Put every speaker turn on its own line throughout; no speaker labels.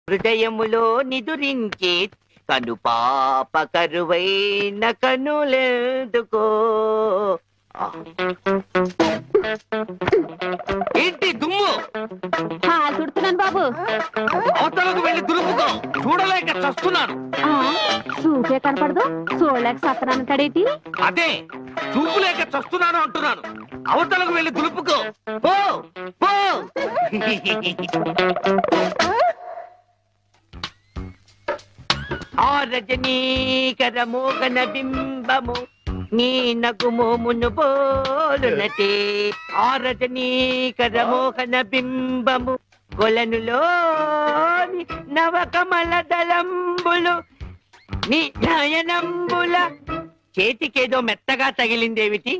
హృదయములో నిదురించే కను పాప కరువైన కనులెందుకో. ఏంటి దుమ్ము?
తుడుతున్నాను బాబు.
అవతలకు వెళ్ళి దులుపుకో, చూడలేక చస్తున్నాను.
చూపే కనపడదు, చూడలేక సత్తనాను తడేటి.
అదే చూపులేక చస్తున్నాను అంటున్నాను. అవతలకు వెళ్ళి దులుపుకో, పో పో. ఆ రజనీకర మోగన బింబము నీ నగుమోమును పోలునటే. ఆ రజనీకర మోహన బింబము కొలనులోని నవకమల దళంబులు నీ నయనంబుల. చేతికేదో మెత్తగా తగిలిందేమిటి?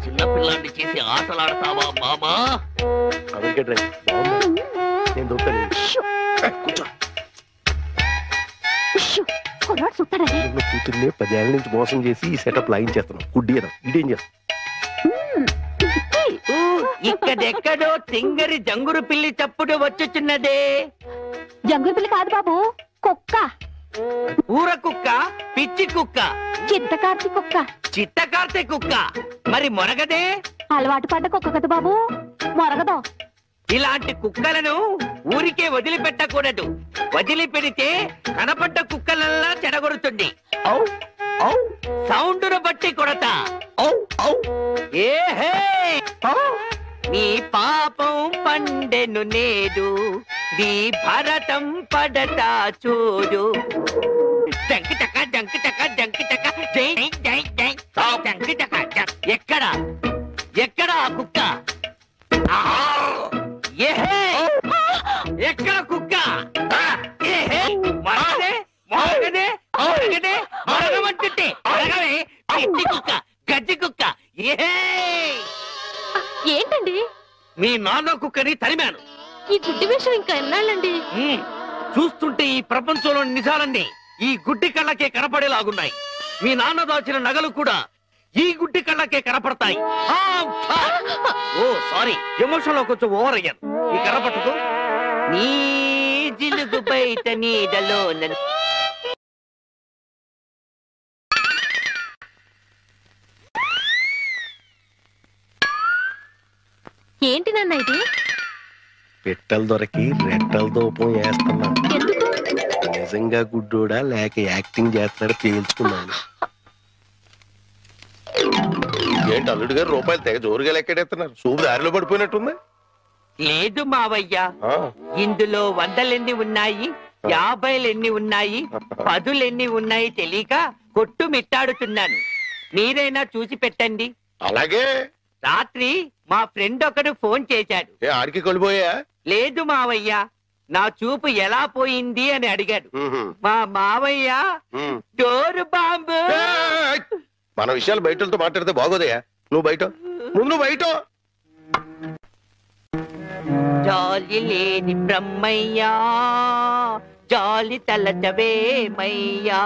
చిన్నపిల్లాన్ని చేసి ఆటలాడతావా మామా?
కూతుర్నే 10 ఏళ్ల నుంచి మోసం చేసి ఈ సెటప్ లాగించేస్తున్నాం. గుడ్డియడం ఇదేం చేస్తాం?
ఇక్కడెక్కడో తింగరి జంగురు పిల్లి చప్పుడు వచ్చుచున్నదే.
జంగురు పిల్లి కాదు బాబు, కుక్క.
ఊర కుక్క, పిచ్చి కుక్క,
చిత్తకార్తి కుక్క.
చిత్తకార్తె కుక్క మరి మొరగదే?
అలవాటు పడ్డ కుక్క కదా బాబు, మొరగదు.
ఇలాంటి కుక్కలను ఊరికే వదిలిపెట్టకూడదు. వదిలిపెడితే కనపడ్డ కుక్కలల్లా చెడగొడుతుంది. సౌండును బట్టి కొడతా. ఏహే, నీ పాపం పండెను నేడు, నీ భరతం పడతా చూడు. జంకి టక జంకి టక జంకి టక జై జై జై జంకి టక. ఎక్కడ ఎక్కడ ఆ కుక్క? ఏహే, ఎక్కడ కుక్క? ఏహే, మరగదే మరగదే మరగదే మరగమంటుంటే మరగవే. పిచ్చి కుక్క, గజ్జి కుక్క. ఏహే,
ఏంటండి?
మీ నాన్న కుక్కని తరిమాను.
ఈ గుడ్డి విషయం ఇంకా ఎన్నాళ్ళండి?
చూస్తుంటే ఈ ప్రపంచంలో నిజాలన్నీ ఈ గుడ్డి కళ్ళకే కనపడేలాగున్నాయి. మీ నాన్న దాచిన నగలు కూడా ఈ గుడ్డి కళ్ళకే కనపడతాయి. ఓ సారీ, ఎమోషన్ లో కొంచెం ఓవర్ అయ్యాను. ఈ కనపట్టుకో. నీ జిలుగు బయట నీడలో
ఏంటి నాన్న ఇది?
పెట్టలు దొరికి రెట్టల దూపం వేస్తున్నాను.
ఎందుకు?
నిజంగా గుడ్డోడా లేక యాక్టింగ్ చేస్తున్నాడు తేల్చుకున్నాను. ఏంటి అల్లుడు గారు రూపాయలు తెగ జోరుగా లెక్కెడేస్తున్నారు? సూపు దారిలో పడిపోయినట్టుంది.
లేదు మావయ్య, ఇందులో 100 ఉన్నాయి, 50 ఉన్నాయి, 10 ఉన్నాయి తెలియక కొట్టు మిట్టాడుతున్నాను. మీరైనా చూసి పెట్టండి.
అలాగే.
రాత్రి మా ఫ్రెండ్ ఒకడు ఫోన్ చేశాడు.
ఆడికి కొలిపోయా?
లేదు మావయ్య, నా చూపు ఎలా పోయింది అని అడిగాడు. మా మావయ్య డోరు బాంబు.
మన విషయాలు బయటతో మాట్లాడితే బాగోదయా? నువ్వు బయట, ముందు నువ్వు బయట.
జాలి లేని బ్రహ్మయ్యా, జాలి తలచవేమయ్యా,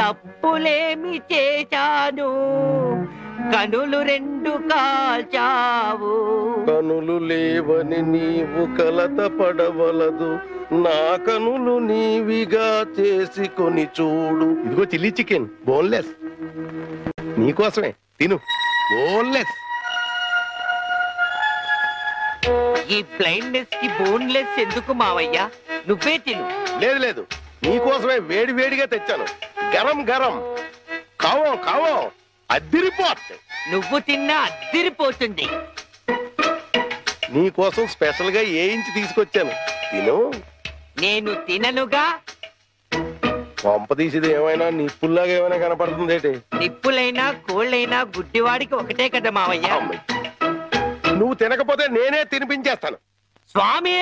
తప్పులేమి చేశాను, కనులు 2 కాల్చావు.
కనులు లేవని నీవు కలత పడవలదు, నా కనులు నీవిగా చేసుకొని చూడు. ఇదిగో చిల్లీ చికెన్ బోన్లెస్, నీకోసమే తిను. బోన్లెస్.
ఈ బ్లైండ్నెస్ కి బోన్లెస్ ఎందుకు మావయ్యా? నువ్వే తిను.
లేదు లేదు, నీకోసమే వేడి వేడిగా తెచ్చాను. గరం గరం, కావం కావం, అద్దిరిపోతుంది.
నువ్వు తిన్నా అద్దిరిపోతుంది.
నీకోసం స్పెషల్ గా వేయించి తీసుకొచ్చాను, తిను.
నేను తిననుగా.
పంప తీసేది ఏమైనా నిప్పుల్లాగా ఏమైనా కనపడుతుంది ఏంటి?
నిప్పులైనా కోళ్ళైనా గుడ్డివాడికి ఒకటే కదా మావయ్య.
నువ్వు తినకపోతే నేనే తినిపించేస్తాను.
స్వామి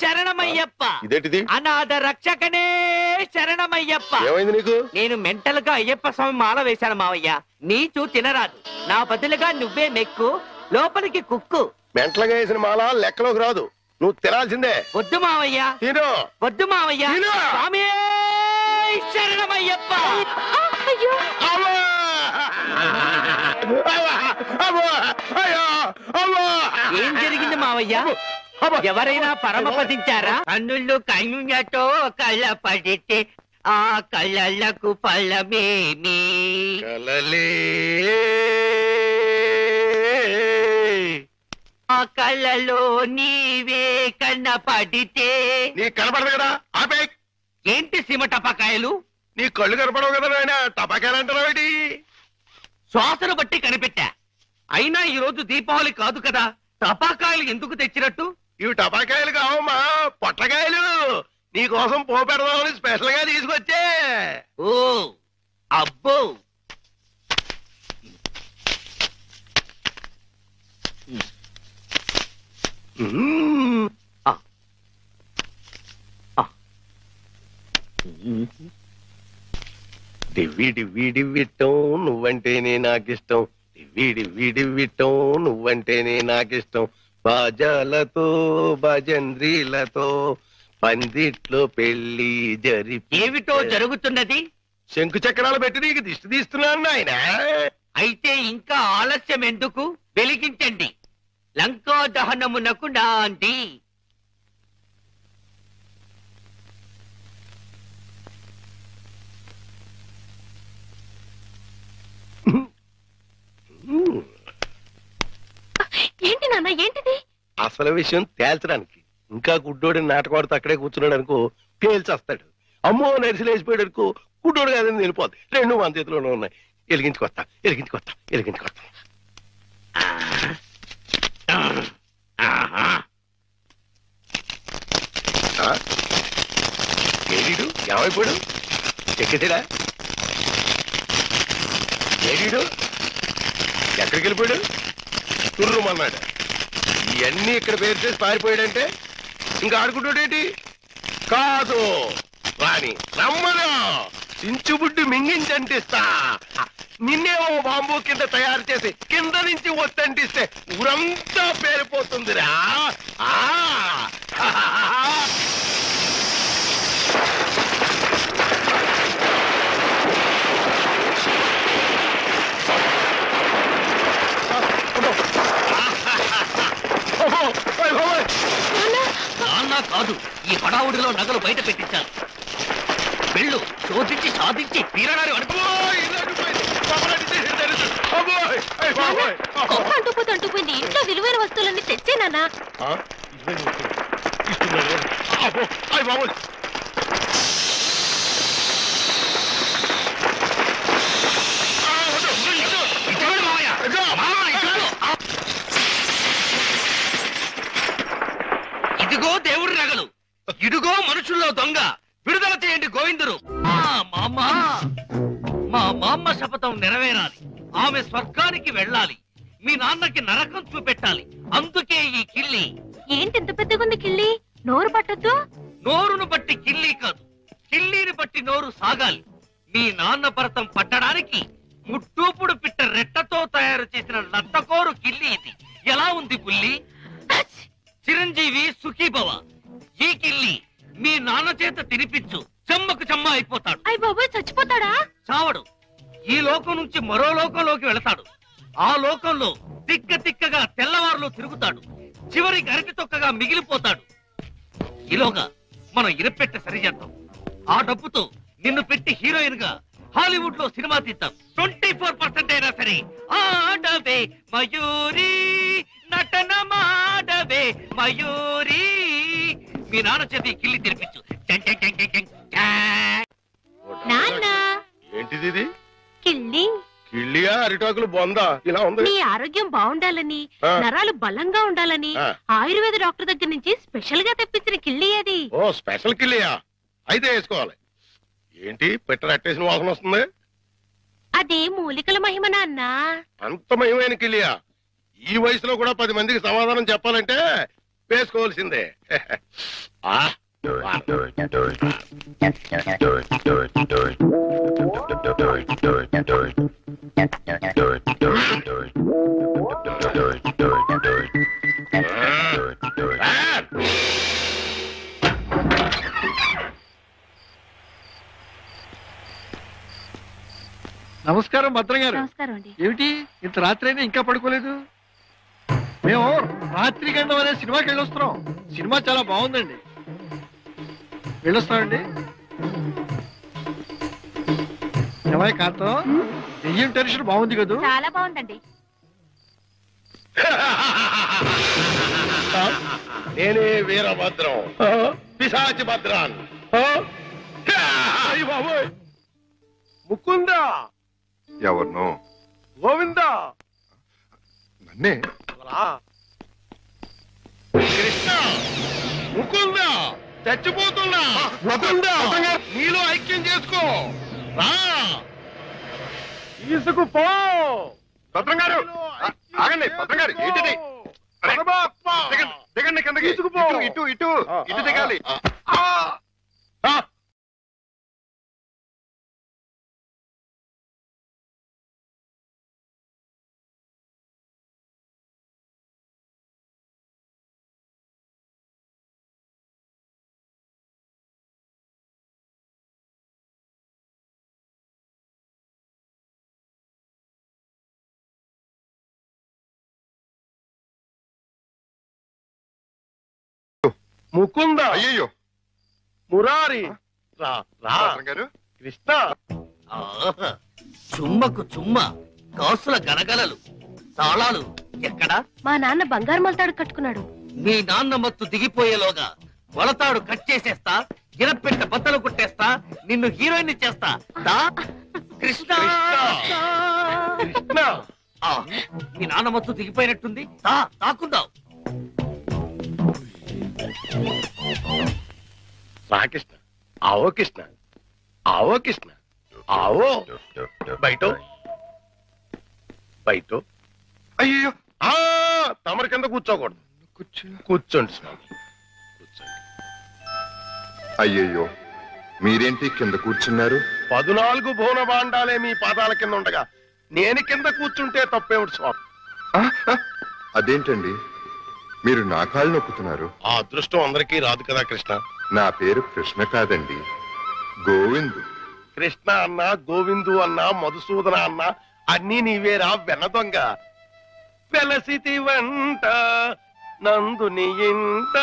శరణమయ్యప్ప.
ఇదేంటిది?
అనాథ రక్షకనే శరణమయ్యప్ప.
ఏమైంది నీకు?
నేను మెంటల్ గా అయ్యప్ప స్వామి మాల వేశాను మావయ్య. నీచు తినరాదు, నా బదులుగా నువ్వే మెక్కు, లోపలికి కుక్కు.
మెంటలుగా వేసిన మాల లెక్కలోకి రాదు, నువ్వు తినాల్సిందే.
వద్దు మావయ్య,
తిను.
వద్దు మావయ్య. స్వామి శరణమయ్యప్ప.
అయ్యో
అమ్మా!
ఏం జరిగింది మావయ్య?
అమ్మా!
ఎవరైనా పరమపదించారా? కన్నుళ్ళు కన్నులతో కళ్ళ పడితే ఆ కళ్ళకు ఫలమేమి?
కలలే
ఆ కళ్ళలో నీవే కన్న పడితే
నీ కనపడదు కదా ఆపే.
ఏంటి సీమ టపాకాయలు?
నీ కళ్ళు కనపడవు కదా నాయన, టపాకాయలు అంటారా?
శ్వాసను బట్టి కనిపెట్టా. అయినా ఈ రోజు దీపావళి కాదు కదా, టపాకాయలు ఎందుకు తెచ్చినట్టు?
ఇవి టపాకాయలు కావమ్మా, పొట్లకాయలు. నీకోసం పోపెడదామని స్పెషల్ గా తీసుకొచ్చే.
ఓ అబ్బో,
మ్మ్. డివ్వి డివ్వి డివ్విట్టం నువ్వంటేనే నాకిష్టం, డివ్వి డివ్వి డివ్విట్టం నువ్వంటేనే నాకిష్టం. బాజాలతో భజంద్రీలతో పందిట్లో పెళ్లి
ఏమిటో జరుగుతున్నది?
శంకు చక్రాలు పెట్టి నీకు దిష్టి తీస్తున్నాను ఆయన.
అయితే ఇంకా ఆలస్యం ఎందుకు? వెలిగించండి. లంకా దహనమునకు నాంది.
ఏంటి నాన్న, ఏంటిది?
అసలు విషయం తేల్చడానికి ఇంకా గుడ్డోడి నాటకవాడితో అక్కడే కూర్చున్నాడు అనుకో, తేల్చేస్తాడు. అమ్మో నరిసిలేసిపోయాడు అనుకో, గుడ్డోడు కాదని వెళ్ళిపోద్ది. రెండు మన చేతిలోనే ఉన్నాయి. ఎలిగించుకొస్తా ఎలిగించుకొస్తా ఎలిగించుకొస్తా. ఏడీడు ఏమైపోయాడు? ఎక్కడిరా ఏడీడు? ఎక్కడికి వెళ్ళిపోయాడు? తుర్రుమన్నాడు. ఇవన్నీ ఇక్కడ పేరు చేసి పారిపోయాడంటే ఇంకా ఆడుకుంటాడేంటి? కాదు రాని రమ్మను, చించుబుడ్డి మింగించంటిస్తా. నిన్నేమో బాంబు కింద తయారు చేసి కింద నుంచి ఒత్తంటిస్తే ఊరంతా పేరిపోతుందిరా.
నాన్న కాదు, ఈ హడావుడిలో నగలు బయట పెట్టించాలి. వెళ్ళు, శోధించి సాధించి తీరడారి
అంటుపోయింది. ఇంట్లో విలువైన వస్తువులన్నీ తెచ్చేనా?
ఇదిగో దేవుడి నగలు, ఇదిగో మనుషుల్లో దొంగ. విడుదల చేయండి గోవిందురు. మా మామ శపథం నెరవేరాలి. ఆమె స్వర్గానికి వెళ్ళాలి. మీ నాన్నకి నరకం చూపెట్టాలి. అందుకే ఈ కిల్లి.
ఏంటి ఇంత పెద్దగుంది కిల్లి? నోరు పట్టద్దు.
నోరును బట్టి కిల్లి కాదు, కిల్లీని బట్టి నోరు సాగాలి. మీ నాన్న భరతం పట్టడానికి ముట్టూపుడు పిట్ట రెట్టతో తయారు చేసిన లత్తకోరు కిల్లి ఇది. ఎలా ఉంది పుల్లి? చిరంజీవి సుఖీభవ. ఈ కిల్లి మీ నాన్న చేత తినిపించు, చెమ్మకు చెమ్మ అయిపోతాడు.
అయ్య బాబోయ్, చచ్చిపోతాడా?
చావడు. ఈ లోకం నుంచి మరో లోకంలోకి వెళతాడు. ఆ లోకంలో తిక్క తిక్కగా తెల్లవారులో తిరుగుతాడు. చివరికి అరటి తొక్కగా మిగిలిపోతాడు. ఈలోగా మనం ఇరపెట్ట సరిచేద్దాం. ఆ డబ్బుతో నిన్ను పెట్టి హీరోయిన్ గా హాలీవుడ్ లో సినిమా తీద్దాం. 24% అయినా సరే ఆడవే మయూరి, నటన మాడవే మయూరి. మీ నాన్న చేతి కిల్లి తెరిపించు.
నాన్న,
ఏంటిది ఇది?
కిల్లి.
కిళ్ళియా అరిటాకులు బొందా ఇలా ఉంది?
నీ ఆరోగ్యం బాగుండాలని, నరాలు బలంగా ఉండాలని ఆయుర్వేద డాక్టర్ దగ్గర నుంచి స్పెషల్ గా తెప్పించిన కిల్లి అది.
ఓ స్పెషల్ కిళ్ళియా? అయితే వేసుకోవాలి. ఏంటి పెట్ట అట్టేసిన వాసన వస్తుంది?
అది మూలికల మహిమ నాన్న.
అంత మహిమైన కిళ్ళియా? ఈ వయసులో కూడా 10 మందికి సమాధానం చెప్పాలంటే వేసుకోవాల్సిందే. ఆ
నమస్కారం భద్రం గారు.
నమస్కారం అండి.
ఏమిటి ఇంత రాత్రి అయినా ఇంకా పడుకోలేదు? మేము రాత్రి గండం అనే సినిమాకి వెళ్ళొస్తున్నాం. సినిమా చాలా బాగుందండి. వెళ్ళొస్తామండి. ఏమై కాంతం, దెయ్యం టెన్షన్ బాగుంది కదా?
చాలా బాగుందండి.
నేనే వీరభద్రం, పిశాచి భద్రాన్. ముకుందా,
ఎవరినో
గోవిందా,
నన్నే.
కృష్ణ, ముకుందా, చచ్చిపోతున్నా. ముకుందా, నీలో ఐక్యం చేసుకో. రా, తీసుకుపో.
భద్రం గారు ఆగండి. భద్రం గారు ఏంటిది? దిగండి కిందకి.
తీసుకుపో.
ఇటు ఇటు ఇటు దిగాలి.
ముకుందా,
అయ్యయ్యో
మురారి, రా రా.
భద్రం గారు
కృష్ణ,
ఆహా, చుమ్మకు చుమ్మ, కాసుల గలగలలు, తాళాలు ఎక్కడా?
మా నాన్న బంగారు మలతాడు కట్టుకున్నాడు.
మీ నాన్న మత్తు దిగిపోయేలోగా మొలతాడు కట్ చేసేస్తా, గిరపెట్ట బద్దలు కొట్టేస్తా, నిన్ను హీరోయిన్ చేస్తా. దా కృష్ణ.
కృష్ణ,
ఆ, మీ నాన్న మత్తు దిగిపోయినట్టుంది. దా తాకుందాం.
రా కృష్ణ. ఆవో కృష్ణ, ఆవో కృష్ణ, ఆవో. బయట బయట.
అయ్యో
తమరి కింద కూర్చోకూడదు. కూర్చోండి స్వామి, కూర్చోండి.
అయ్యయ్యో మీరేంటి కింద కూర్చున్నారు?
14 భువన భాండాలే మీ పాదాల కింద ఉండగా నేను కింద కూర్చుంటే తప్పేమిటి స్వామి?
అదేంటండి మీరు నా కాళ్ళు నొక్కుతున్నారు?
ఆ అదృష్టం అందరికీ రాదు కదా కృష్ణ.
నా పేరు కృష్ణ కాదండి, గోవిందు.
కృష్ణ అన్నా, గోవిందు అన్నా, మధుసూదన అన్నా అన్నీ నీవేరా వెన్న దొంగ. వెలసితి వంట నందుని ఇంట.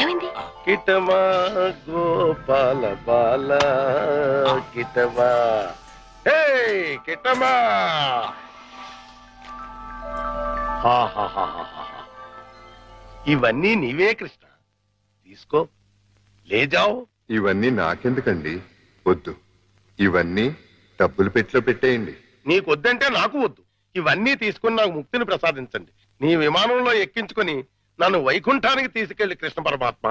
ఏమైంది?
కిటమా గోపాల బాల కిటమా. హే కిటమా. ఇవన్నీ నీవే కృష్ణ, తీసుకో, లేజావు.
ఇవన్నీ నాకెందుకండి? వద్దు, ఇవన్నీ డబ్బులు పెట్టిలో పెట్టేయండి.
నీకొద్దంటే నాకు వద్దు. ఇవన్నీ తీసుకుని నాకు ముక్తిని ప్రసాదించండి. నీ విమానంలో ఎక్కించుకొని నన్ను వైకుంఠానికి తీసుకెళ్లి కృష్ణ పరమాత్మ.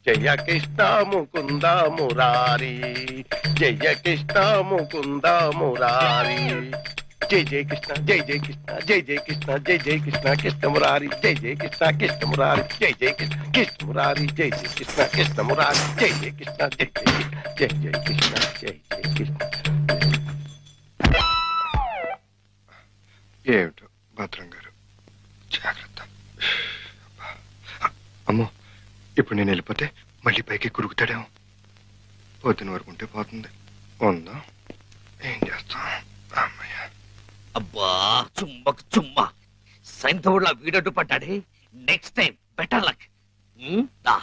జయ కృష్ణ ముకుంద మురారి, జయ కృష్ణ ముకుంద మురారి. జై జై కృష్ణ, జై జై కృష్ణ, జై జై కృష్ణ, జై జై కృష్ణ, కృష్ణ మురారి. జై జై కృష్ణ, కృష్ణ మురారి. జై జై కృష్ణ, కృష్ణ మురారి. జై జై కృష్ణ, కృష్ణ మురారి. జై జై కృష్ణ, జై జై కృష్ణ, జై జై కృష్ణ, జై జై కృష్ణ.
ఏమిటో భద్రం గారు, జాగ్రత్త. అమ్మో, ఇప్పుడు నేను వెళ్ళిపోతే మళ్ళీ పైకి కురుకుతాడేమో. పొద్దున వరకు ఉంటే పోతుంది. ఉందా, ఏం చేస్తాం? అమ్మయ్య.
అబ్బా, చుమ్మకు చుమ్మ, సైంధవుడిలా వీడడ్డు పడ్డాడే. Next time better luck. దా.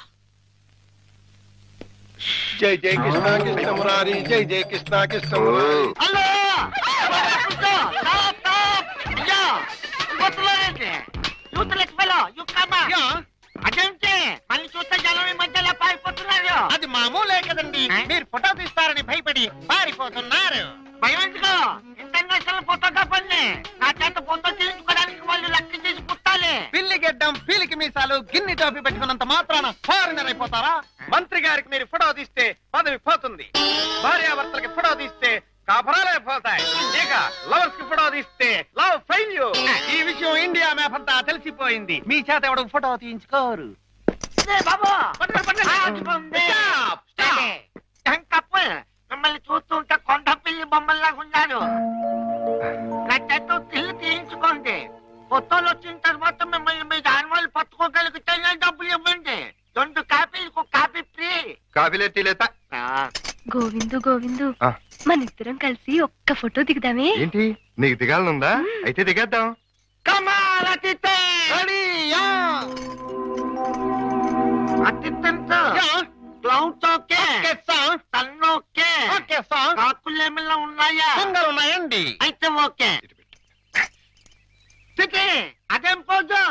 జై జై కృష్ణ, కృష్ణ మురారి. జై జై కృష్ణ, కృష్ణ మురారి.
అదేంటి మళ్ళీ చూస్తే జనం ఈ మధ్యలో పారిపోతున్నారు? అది మామూలే కదండి. మీరు ఫోటో తీస్తారని భయపడి పారిపోతున్నారు. భయం ఎందుకు? ఇంటర్నేషనల్ ఫోటోగ్రాఫర్ని. నా చేత ఫోటో తీయించుకోవడానికి వాళ్ళు లెక్క చేసి పుట్టాలి. పిల్లి గెడ్డం, పీలికి మీసాలు, గిన్ని టోపీ పెట్టుకున్నంత మాత్రాన ఫారినర్ అయిపోతారా? మంత్రి గారికి మీరు ఫోటో తీస్తే పదవి పోతుంది. భార్యాభర్తలకి ఫోటో తీస్తే కాపురాలే పోతాయి. ఇక లవర్స్ కి ఫోటో తీస్తే లవ్ ఫెయిల్యూర్. ఈ విషయం ఇండియా మ్యాప్ అంతా తెలిసిపోయింది. మీ చేత ఎవడు ఫోటో తీయించుకోరు. మిమ్మల్ని చూస్తుంటే కొండ పిల్లి బొమ్మల్లాగా ఉన్నారు. నా చేత ఇల్లు తీయించుకోండి. ఫోటోలు వచ్చిన తర్వాత మిమ్మల్ని మీ దాని వాళ్ళు పట్టుకోగలిగితే డబ్బులు ఇవ్వండి 2 కాపీలకు కాపీ ఫ్రీ.
కాఫీలే టీలేత
గోవిందు గోవిందు మన ఇద్దరం కలిసి ఒక్క ఫోటో దిగుదామే.
ఏంటి నీకు దిగాలనుందా? అయితే దిగేద్దాం.
కమాల్ అతిథి అతిథంతో క్లౌడ్స్ ఓకే, సన్ ఓకే, కాకులు ఏమైనా ఉన్నాయా? ఉన్నాయండి. అయితే ఓకే. అదేం పోదు,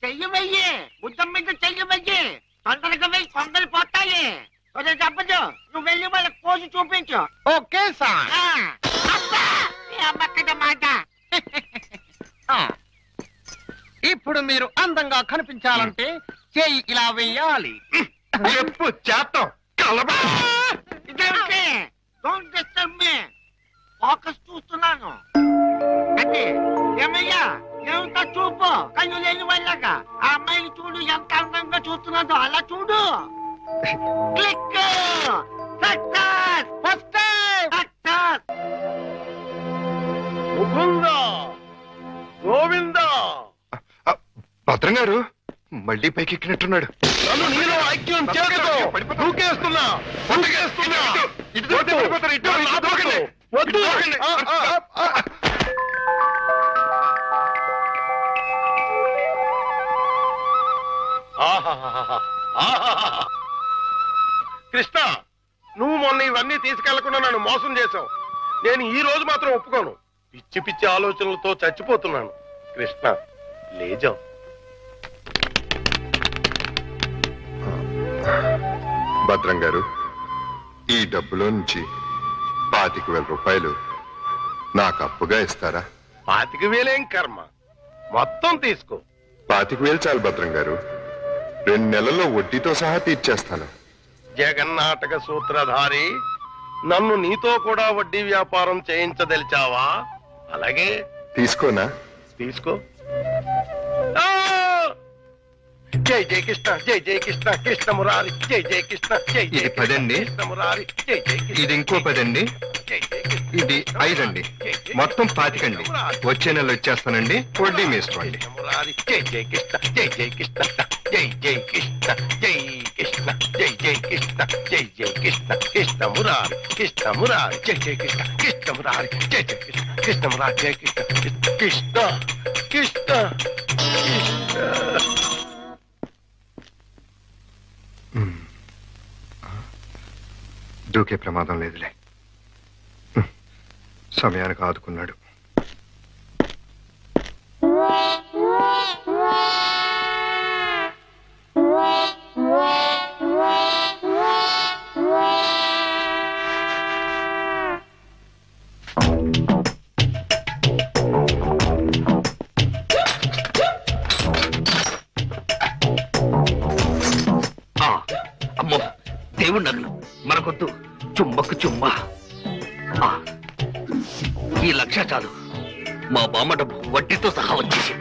చెయ్యి వెయ్యి, బుద్ధం మీద చెయ్యి వెయ్యి, తొందరగా వెయ్యి, కొందరు పోతాయి. చెప్పదు, నువ్వు వెళ్ళి వాళ్ళకి పోజు చూపించు. Okay sir. అమ్మక్కడ మాట. ఇప్పుడు మీరు అందంగా కనిపించాలంటే చెయ్యి ఇలా వెయ్యాలి.
చెప్పు చేస్తాం.
ఇదేంటి? Don't disturb me. ఫోకస్ చూస్తున్నాను. అంటే ఏమయ్యా, ఏమిటా చూపు? కళ్ళు లేని వాళ్ళగా ఆ అమ్మాయిని చూడు, ఎంత అందంగా చూస్తున్నాదో అలా చూడు. Click. Success. First success.
Mukunda, Govinda,
భద్రం గారు మళ్ళీ పైకి ఎక్కినట్టున్నాడు.
నన్ను నీలో ఐక్యం చేస్తూ దూకేస్తున్నా. వద్దు. కృష్ణ, నువ్వు మొన్న ఇవన్నీ తీసుకెళ్లకుండా నన్ను మోసం చేశావు. నేను ఈ రోజు మాత్రం ఒప్పుకోను. పిచ్చి పిచ్చి ఆలోచనలతో చచ్చిపోతున్నాను. కృష్ణ, లేజా.
భద్రం గారు, ఈ డబ్బులో నుంచి 25,000 రూపాయలు నాకు అప్పుగా ఇస్తారా?
25,000 కర్మ, మొత్తం తీసుకో.
25,000 చాలు భద్రం గారు. 2 నెలల్లో వడ్డీతో సహా తీర్చేస్తాను.
జగన్నాటక సూత్రధారి, నన్ను నీతో కూడా వడ్డీ వ్యాపారం చేయించదలిచావా? అలాగే
తీసుకోనా?
తీసుకో. జై జై కృష్ణ, జై జై కృష్ణ, కృష్ణ మురారి, జై జై కృష్ణ, జై జై
ఇది 10 అండి.
కృష్ణ మురారి, జై జై కృష్ణ.
ఇది ఇంకో 10 అండి.
జై జై కృష్ణ,
ఇది 5 అండి. మొత్తం 25 అండి. వచ్చే నెల వచ్చేస్తానండి. వడ్డీ మీ ఇష్టం అండి.
కృష్ణ మురారి, జై జై కృష్ణ, జై జై కృష్ణ, జై జై కృష్ణ, జై కృష్ణ, జై జై కృష్ణ, జై జై కృష్ణ, కృష్ణ మురారి, కృష్ణ మురారి, జై జై కృష్ణ, కృష్ణ మురారి, జై జై కృష్ణ, కృష్ణ మురారి, జై కృష్ణ, కృష్ణ కృష్ణ కృష్ణ.
దూకే ప్రమాదం లేదులే. సమయానికి ఆదుకున్నాడు.
అమ్మో, దేవుడి నగలు మనకొద్దు. చుమ్మకు చుమ్మా. ఈ 1,00,000 చాలు. మా బామ్మ డబ్బు వడ్డీతో సహా వచ్చేసి.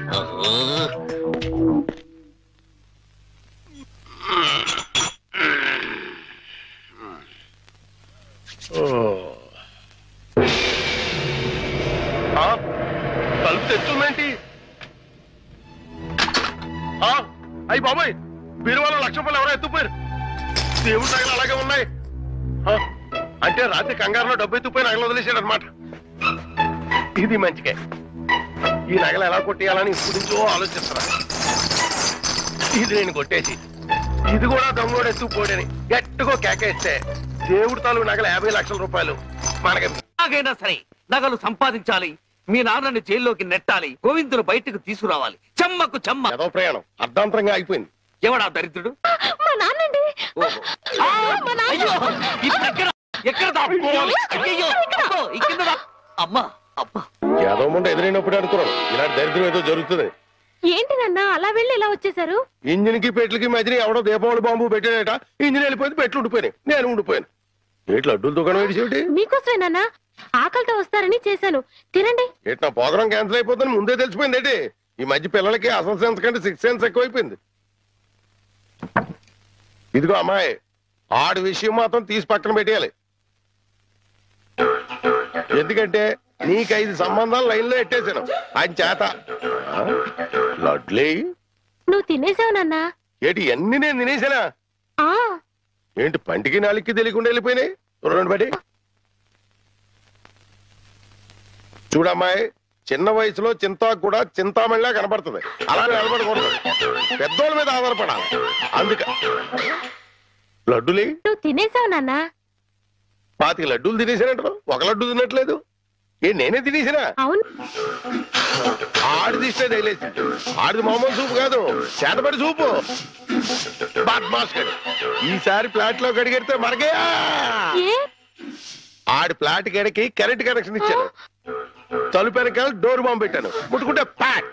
తలుపు తెచ్చుందేంటి? అయ్యి బాబాయ్, బీరువాలో 1,00,000 రూపాయలు ఎవరో ఎత్తుపోయారు. దేవుడి నగలు అలాగే ఉన్నాయి. అంటే రాత్రి కంగారులో డబ్బు ఎత్తుపోయి నగలు వదిలేశాడు అనమాట. ఇది మంచిగా. ఈ నగలు ఎలా కొట్టేయాలని ఇప్పుడు నుంచో ఆలోచిస్తున్నా. ఇది నేను కొట్టేసి ఇది కూడా దొంగోడు ఎత్తుకుపోడని గట్టిగా కేకేస్తే దేవుడి తాలూకు నగలు 50,00,000 రూపాయలు మనకి.
ఎలాగైనా సరే నగలు సంపాదించాలి. మీ నాన్నని జైల్లోకి నెట్టాలి. గోవిందును బయటకు తీసుకురావాలి. చెమ్మకు చెమ్మ.
ఏదో ప్రయాణం అర్ధాంతరంగా అయిపోయింది.
ఎవడా దరిద్రుడు?
మా నాన్నండి.
ఎక్కడ దాక్కోవాలి? అయ్యయ్యో, అబ్బో, ఈ కింద అమ్మా అబ్బా.
ఏదో ముందు ఎదురైనప్పుడు అనుకున్నాను ఇలాంటి దరిద్రం ఏదో జరుగుతుంది.
ఏంటి నాన్న అలా వెళ్ళి ఇలా వచ్చేసారు?
ఇంజిన్ కి పెట్లకి మధ్యన ఎవడో దీపావళి బాంబు పెట్టాడట. ఇంజిన్ వెళ్ళిపోయింది, పెట్లు ఉండిపోయినాయి. నేను ఉండిపోయాను. ఏట్లు అడ్డులు దుకాణం ఏడిచేటి?
మీకోసమే నాన్న, ఆకలితో వస్తారని చేశాను. తినండి.
ఏంటి నా ప్రోగ్రాం క్యాన్సిల్ అయిపోతుంది ముందే తెలిసిపోయింది ఏంటి? ఈ మధ్య పిల్లలకి అసలు సెన్స్ కంటే 6th సెన్స్ ఎక్కువైపోయింది. ఇదిగో అమ్మాయి, ఆడి విషయం మాత్రం తీసి పక్కన పెట్టేయాలి. ఎందుకంటే నీకు 5 సంబంధాలు లైన్ లో ఎట్టేశాను. ఆయన చేత లడ్లీ
నువ్వు తినేసావు నాన్నా.
ఏంటి అన్ని నేను తినేసానా?
ఆ
ఏంటి పంటికి నాలుగుకి తెలియకుండా వెళ్ళిపోయినాయి? చూడండి బట్టి చూడమ్మాయి, చిన్న వయసులో చింతాకు కూడా చింతామణిలా కనపడుతుంది. అలా నిలబడకూడదు, పెద్దోళ్ళ మీద ఆధారపడాలి. అందుక లడ్డులే
నువ్వు తినేసావు నాన్నా.
25 లడ్డూలు తినేసానంటారు, ఒక లడ్డు తినట్లేదు. నేనే తినేసినా?
అవును.
ఆడిది ఇష్టే తగిలేసి. ఆడిది మామూలు సూపు కాదు, చేతపడి సూపు. ఈసారి ప్లాట్ లో గడిగెడితే మనకే. ఆడి ప్లాట్ గడికి కరెంట్ కనెక్షన్ ఇచ్చాను. తలుపు వెనకాల డోర్ బాంబు పెట్టాను. ముట్టుకుంటే ప్యాట్.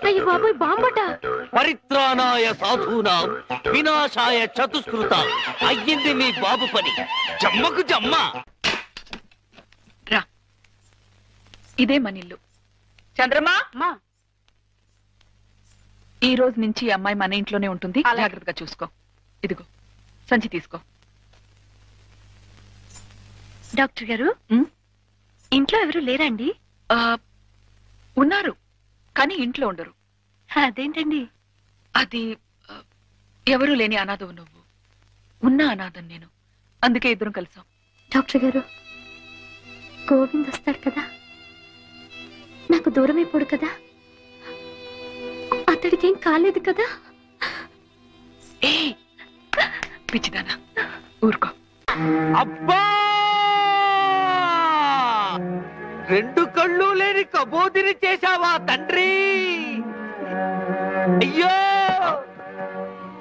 అయ్యి బాబోయ్, బాంబట.
పరిత్రాణాయ సాధూనాం వినాశాయ చతుష్కృతాం. అయ్యింది మీ బాబు పని. జమ్మకు జమ్మ.
రా, ఇదే మన ఇల్లు. చంద్రమా, ఈ రోజు నుంచి ఈ అమ్మాయి మన ఇంట్లోనే ఉంటుంది. జాగ్రత్తగా చూసుకో. ఇదిగో సంచి తీసుకో.
డాక్టర్ గారు, ఇంట్లో ఎవరు లేరండి?
ఉన్నారు, కానీ ఇంట్లో ఉండరు.
అదేంటండి?
అది ఎవరూ లేని అనాథవు నువ్వు, ఉన్న అనాథం నేను. అందుకే ఇద్దరం కలిసాం.
డాక్టర్ గారు, గోవింద్ వస్తాడు కదా, నాకు దూరం అయిపోడు కదా, అతడికి ఏం కాలేదు కదా?
ఏ పిచ్చిదానా, ఊరుకో.
అబ్బా, 2 కళ్ళు లేని కబోదిని చేశావా తండ్రి? అయ్యో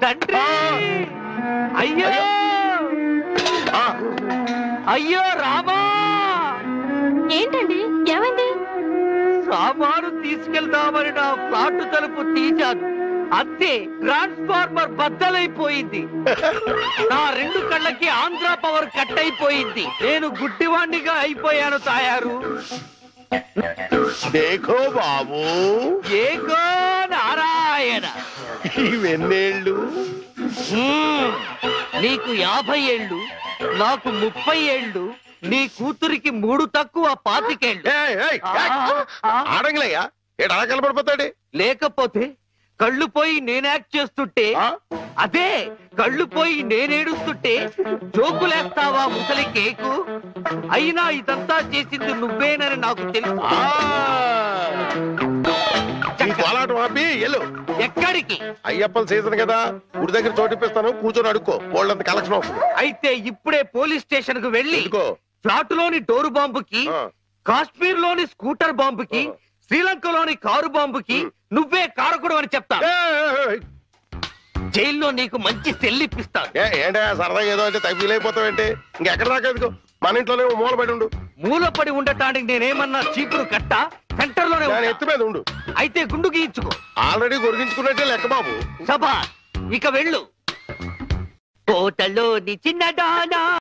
తండ్రి, అయ్యో అయ్యో రామా.
ఏంటండి, ఏమైంది?
సామాను తీసుకెళ్దామని నా ఫ్లాట్ తలుపు తీశాను, అంతే ట్రాన్స్ఫార్మర్ బద్దలైపోయింది. నా 2 కళ్ళకి ఆంధ్ర పవర్ కట్ అయిపోయింది. నేను గుడ్డివాణ్ణిగా అయిపోయాను తాయారు.
దేఖో బాబు,
ఏకో నారాయణ.
ఇవెన్నేళ్ళు?
నీకు 50 ఏళ్ళు, నాకు 30 ఏళ్ళు, నీ కూతురికి 3 తక్కువ 25 ఏళ్ళు.
ఆడంగిలయ్యా, ఏడు అలా కలపడిపోతాడు.
లేకపోతే కళ్ళు పోయి నేను యాక్ట్ చేస్తుంటే, అదే కళ్ళు పోయి నేనేడుస్తుంటే జోకులేస్తావా ముసలి కేకు? అయినా ఇదంతా చేసింది నువ్వేనని నాకు తెలుసు.
కోలాటం ఆపి ఎల్లు.
ఎక్కడికి?
అయ్యప్పల సీజన్ కదా, గుడి దగ్గర చోటిప్పిస్తాను, కూర్చొని అడుక్కో. వాళ్ళంత కలెక్షన్ అవుతుంది.
అయితే ఇప్పుడే పోలీస్ స్టేషన్ కు వెళ్ళి ఫ్లాట్ లోని డోరు బాంబుకి, కాశ్మీర్ లోని స్కూటర్ బాంబుకి, శ్రీలంకలోని కారు బాంబుకి నువ్వే కారకుడు అని చెప్తా. జైల్లో నీకు మంచి సెల్లిప్పిస్తాను.
ఏంటా సరదాగా ఏదో అంటే తగ్గిలైపోతావేంటి? ఇంకెక్కడ దాకా ఎందుకు, మన ఇంట్లోనే మూలపడి ఉండు.
మూలపడి ఉండటానికి నేనేమన్నా చీపురు కట్ట? సెంటర్ లోనే
ఎత్తు మీద ఉండు.
అయితే గుండు గీయించుకో.
ఆల్రెడీ గొరిగించుకున్నట్టే లెక్క బాబు.
సభా, ఇక వెళ్ళు. కోటలోని చిన్నదానా